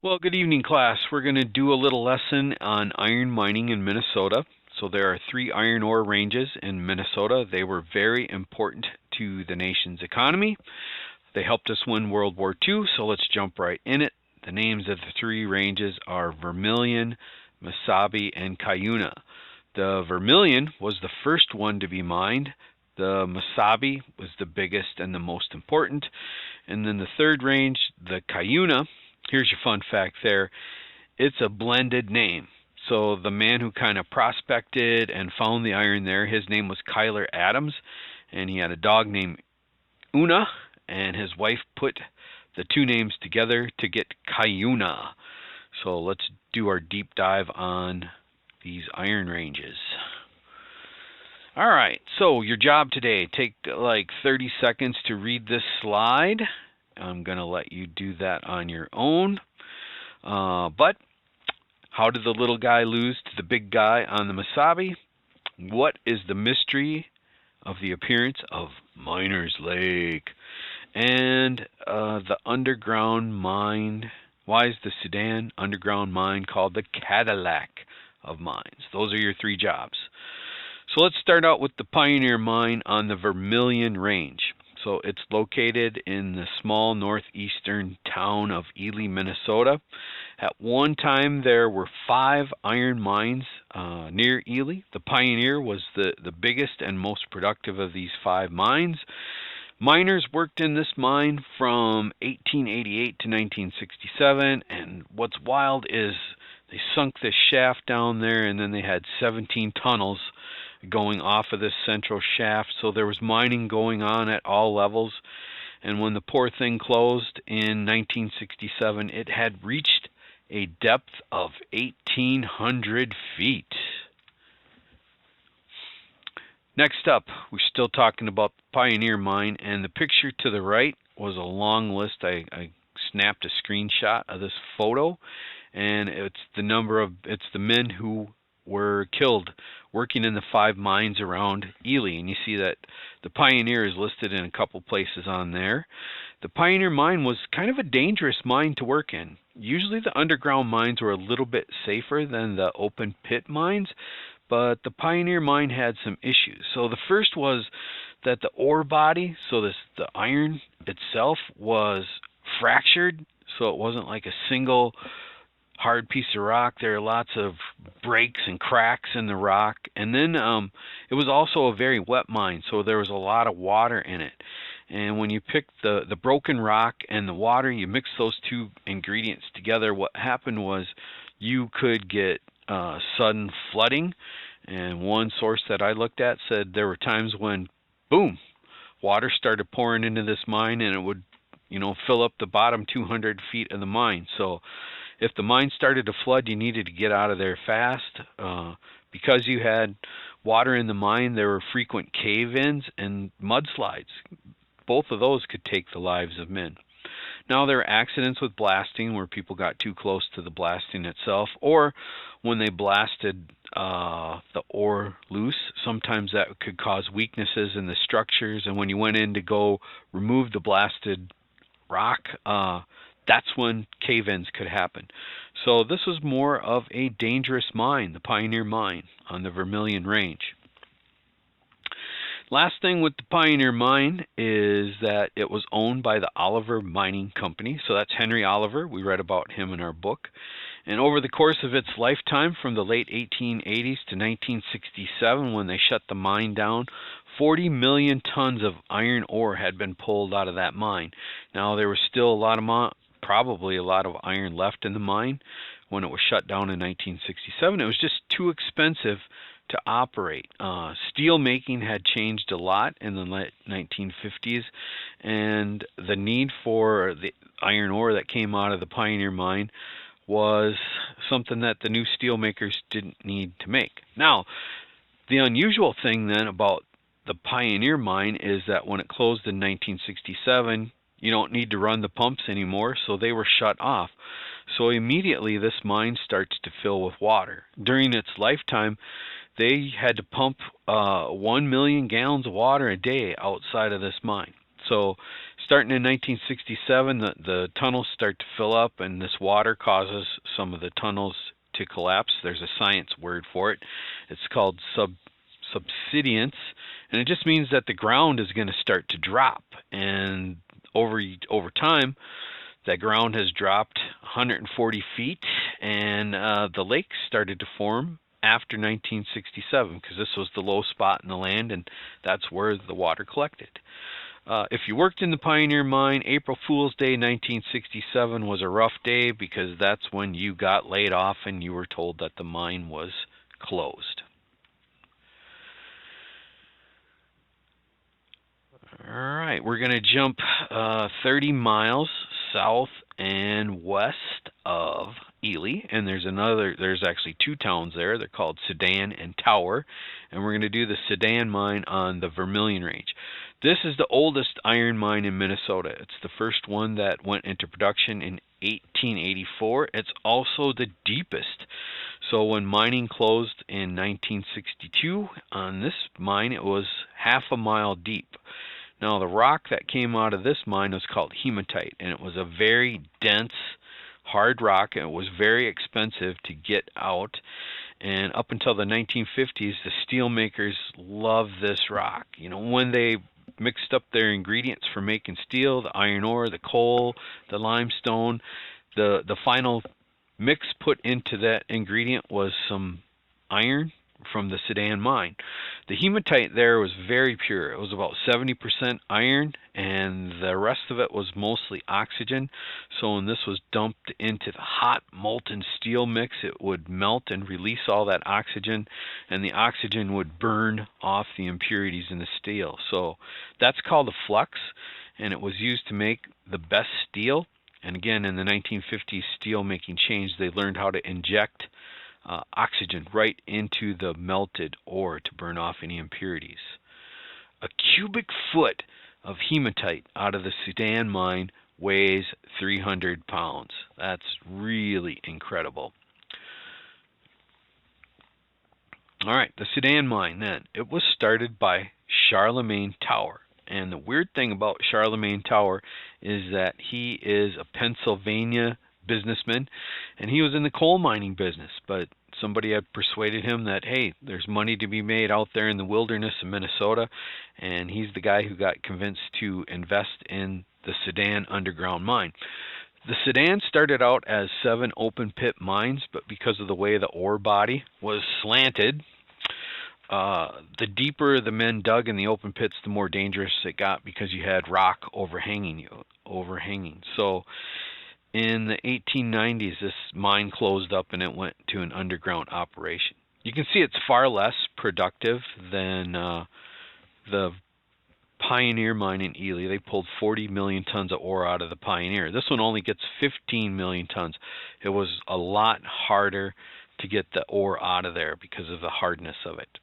Well, good evening, class. We're going to do a little lesson on iron mining in Minnesota. So there are three iron ore ranges in Minnesota. They were very important to the nation's economy. They helped us win World War II, so let's jump right in it. The names of the three ranges are Vermilion, Mesabi, and Cuyuna. The Vermilion was the first one to be mined. The Mesabi was the biggest and the most important. And then the third range, the Cuyuna, here's your fun fact there. It's a blended name. So the man who kind of prospected and found the iron there, his name was Kyler Adams, and he had a dog named Una, and his wife put the two names together to get Cuyuna. So let's do our deep dive on these iron ranges. All right, so your job today, take like 30 seconds to read this slide. I'm going to let you do that on your own. But how did the little guy lose to the big guy on the Mesabi? What is the mystery of the appearance of Miner's Lake? And the underground mine, why is the Sudan underground mine called the Cadillac of mines? Those are your three jobs. So let's start out with the Pioneer Mine on the Vermilion Range. So it's located in the small northeastern town of Ely, Minnesota. At one time there were 5 iron mines near Ely. The Pioneer was the biggest and most productive of these 5 mines. Miners worked in this mine from 1888 to 1967, and what's wild is they sunk this shaft down there, and then they had 17 tunnels going off of this central shaft, so there was mining going on at all levels. And when the poor thing closed in 1967, it had reached a depth of 1,800 feet. Next up, we're still talking about the Pioneer Mine, and the picture to the right was a long list. I snapped a screenshot of this photo, and it's the men who were killed working in the 5 mines around Ely, and you see that the Pioneer is listed in a couple places on there. The Pioneer Mine was kind of a dangerous mine to work in. Usually the underground mines were a little bit safer than the open pit mines, but the Pioneer Mine had some issues. So the first was that the ore body, so the iron itself, was fractured, so it wasn't like a single hard piece of rock. There are lots of breaks and cracks in the rock. And then it was also a very wet mine, so there was a lot of water in it. And when you pick the broken rock and the water, you mix those two ingredients together, what happened was you could get sudden flooding. And one source that I looked at said there were times when, boom, water started pouring into this mine, and it would, fill up the bottom 200 feet of the mine. So if the mine started to flood, you needed to get out of there fast. Because you had water in the mine, there were frequent cave-ins and mudslides. Both of those could take the lives of men. Now, there are accidents with blasting where people got too close to the blasting itself, or when they blasted the ore loose, sometimes that could cause weaknesses in the structures, and when you went in to go remove the blasted rock, that's when cave-ins could happen. So this was more of a dangerous mine, the Pioneer Mine on the Vermilion Range. Last thing with the Pioneer Mine is that it was owned by the Oliver Mining Company. So that's Henry Oliver. We read about him in our book. And over the course of its lifetime, from the late 1880s to 1967, when they shut the mine down, 40 million tons of iron ore had been pulled out of that mine. Now, there was still probably a lot of iron left in the mine when it was shut down in 1967. It was just too expensive to operate. Steel making had changed a lot in the late 1950s, and the need for the iron ore that came out of the Pioneer Mine was something that the new steel makers didn't need to make. Now, the unusual thing then about the Pioneer Mine is that when it closed in 1967, you don't need to run the pumps anymore, so they were shut off. So immediately this mine starts to fill with water. During its lifetime, they had to pump 1 million gallons of water a day outside of this mine. So Starting in 1967, the tunnels start to fill up, and this water causes some of the tunnels to collapse. There's a science word for it. It's called subsidence, and it just means that the ground is going to start to drop. And over time, that ground has dropped 140 feet, and the lake started to form after 1967 because this was the low spot in the land, and that's where the water collected. If you worked in the Pioneer Mine, April Fool's Day 1967 was a rough day because that's when you got laid off and you were told that the mine was closed. All right, we're going to jump 30 miles south and west of Ely, and there's actually two towns there. They're called Sedan and Tower, and we're going to do the Sedan mine on the Vermilion Range. This is the oldest iron mine in Minnesota. It's the first one that went into production in 1884. It's also the deepest. So when mining closed in 1962, on this mine it was half a mile deep. Now the rock that came out of this mine was called hematite, and it was a very dense, hard rock, and it was very expensive to get out. And up until the 1950s, the steel makers loved this rock. You know, when they mixed up their ingredients for making steel, the iron ore, the coal, the limestone, the final mix put into that ingredient was some iron from the Sedan mine. The hematite there was very pure. It was about 70% iron, and the rest of it was mostly oxygen. So when this was dumped into the hot molten steel mix, it would melt and release all that oxygen, and the oxygen would burn off the impurities in the steel. So that's called a flux, and it was used to make the best steel. And again, in the 1950s steel making changed. They learned how to inject oxygen right into the melted ore to burn off any impurities. A cubic foot of hematite out of the Sedan mine weighs 300 pounds. That's really incredible. All right, the Sedan mine then. It was started by Charlemagne Tower. And the weird thing about Charlemagne Tower is that he is a Pennsylvania businessman, and he was in the coal mining business, but somebody had persuaded him that, hey, there's money to be made out there in the wilderness of Minnesota, and he's the guy who got convinced to invest in the Sedan underground mine. The Sedan started out as 7 open pit mines, but because of the way the ore body was slanted, the deeper the men dug in the open pits, the more dangerous it got because you had rock overhanging. So in the 1890s, this mine closed up and it went to an underground operation. You can see it's far less productive than the Pioneer mine in Ely. They pulled 40 million tons of ore out of the Pioneer. This one only gets 15 million tons. It was a lot harder to get the ore out of there because of the hardness of it.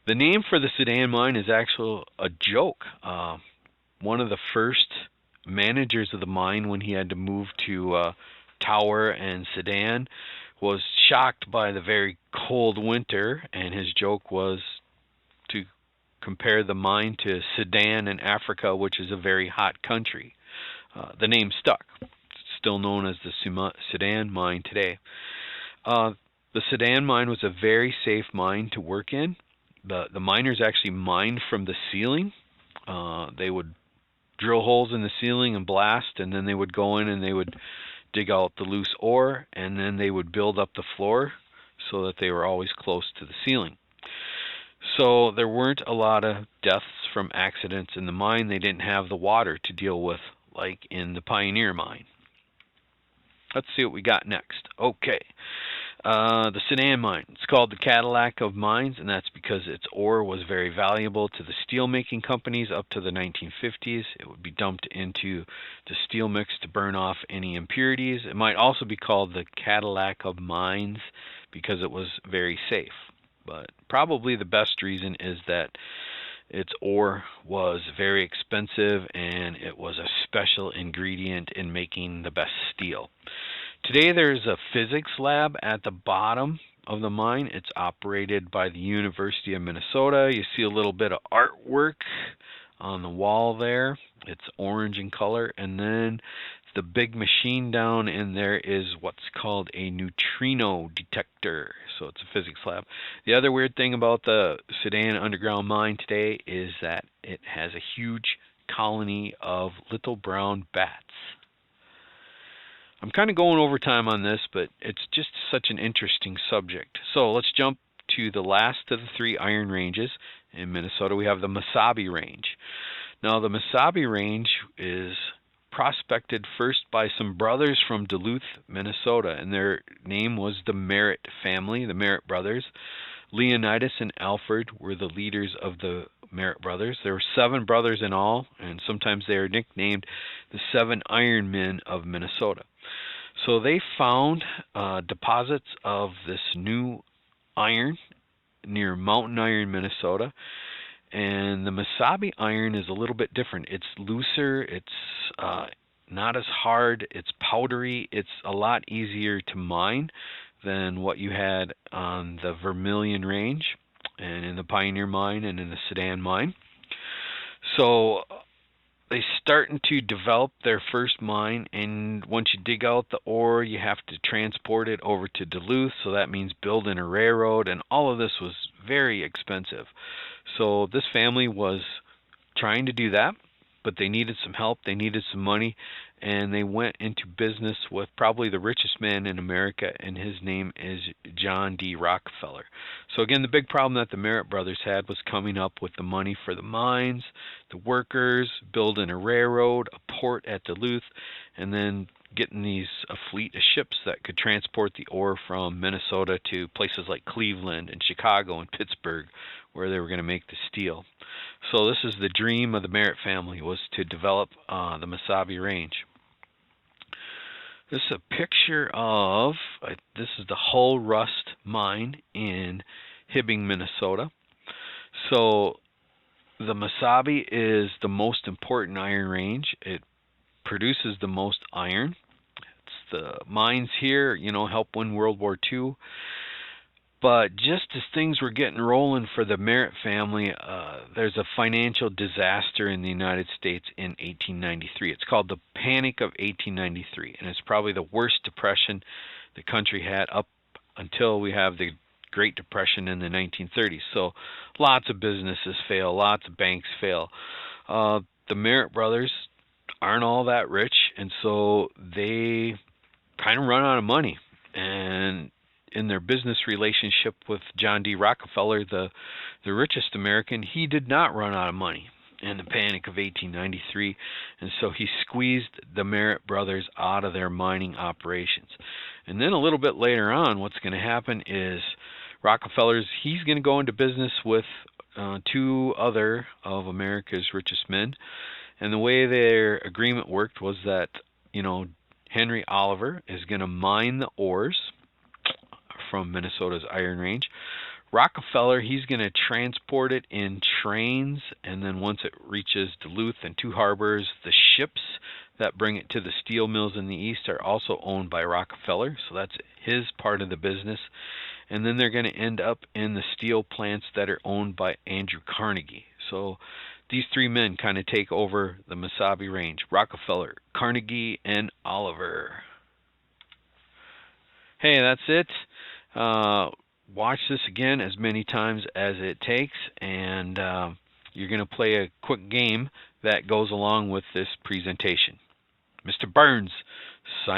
The name for the Sedan mine is actually a joke. One of the first managers of the mine, when he had to move to Tower and Sedan, was shocked by the very cold winter, and his joke was to compare the mine to Sudan in Africa, which is a very hot country. The name stuck. It's still known as the Sedan mine today. The Sedan mine was a very safe mine to work in. The miners actually mined from the ceiling. They would drill holes in the ceiling and blast, and then they would go in and they would dig out the loose ore, and then they would build up the floor so that they were always close to the ceiling. So there weren't a lot of deaths from accidents in the mine. They didn't have the water to deal with like in the Pioneer mine. Let's see what we got next. Okay. The Sedan mine. It's called the Cadillac of mines, and that's because its ore was very valuable to the steel-making companies up to the 1950s. It would be dumped into the steel mix to burn off any impurities. It might also be called the Cadillac of mines because it was very safe. But probably the best reason is that its ore was very expensive and it was a special ingredient in making the best steel. Today there's a physics lab at the bottom of the mine. It's operated by the University of Minnesota. You see a little bit of artwork on the wall there. It's orange in color, and then the big machine down in there is what's called a neutrino detector. So it's a physics lab. The other weird thing about the Sudan underground mine today is that it has a huge colony of little brown bats. I'm kind of going over time on this, but it's just such an interesting subject. So let's jump to the last of the three iron ranges. In Minnesota, we have the Mesabi Range. Now, the Mesabi Range is prospected first by some brothers from Duluth, Minnesota, and their name was the Merritt family, the Merritt brothers. Leonidas and Alfred were the leaders of the Merritt brothers. There were 7 brothers in all, and sometimes they are nicknamed the 7 Iron Men of Minnesota. So they found deposits of this new iron near Mountain Iron, Minnesota. And the Mesabi iron is a little bit different. It's looser, it's not as hard, it's powdery, it's a lot easier to mine than what you had on the Vermilion Range and in the Pioneer Mine and in the Sudan Mine. So they're starting to develop their first mine, and once you dig out the ore, you have to transport it over to Duluth, so that means building a railroad, and all of this was very expensive. So this family was trying to do that, but they needed some help, they needed some money, and they went into business with probably the richest man in America, and his name is John D. Rockefeller. So again, the big problem that the Merritt brothers had was coming up with the money for the mines, the workers, building a railroad, a port at Duluth, and then getting a fleet of ships that could transport the ore from Minnesota to places like Cleveland and Chicago and Pittsburgh, where they were going to make the steel. So this is the dream of the Merritt family, was to develop the Mesabi Range. This is a picture of, this is the Hull Rust Mine in Hibbing, Minnesota. So the Mesabi is the most important iron range. It produces the most iron. It's the mines here, help win World War II. But just as things were getting rolling for the Merritt family, there's a financial disaster in the United States in 1893. It's called the Panic of 1893, and it's probably the worst depression the country had up until we have the Great Depression in the 1930s. So lots of businesses fail, lots of banks fail. The Merritt brothers aren't all that rich, and so they kind of run out of money. And in their business relationship with John D. Rockefeller, the richest American, he did not run out of money in the Panic of 1893, and so he squeezed the Merritt brothers out of their mining operations. And then a little bit later on, what's going to happen is he's going to go into business with 2 other of America's richest men, and the way their agreement worked was that, Henry Oliver is going to mine the ores from Minnesota's Iron Range. Rockefeller, he's going to transport it in trains, and then once it reaches Duluth and 2 Harbors, the ships that bring it to the steel mills in the east are also owned by Rockefeller, so that's his part of the business. And then they're going to end up in the steel plants that are owned by Andrew Carnegie. So these 3 men kind of take over the Mesabi Range: Rockefeller, Carnegie, and Oliver. Hey, that's it. Watch this again as many times as it takes, and you're going to play a quick game that goes along with this presentation. Mr. Burns, signing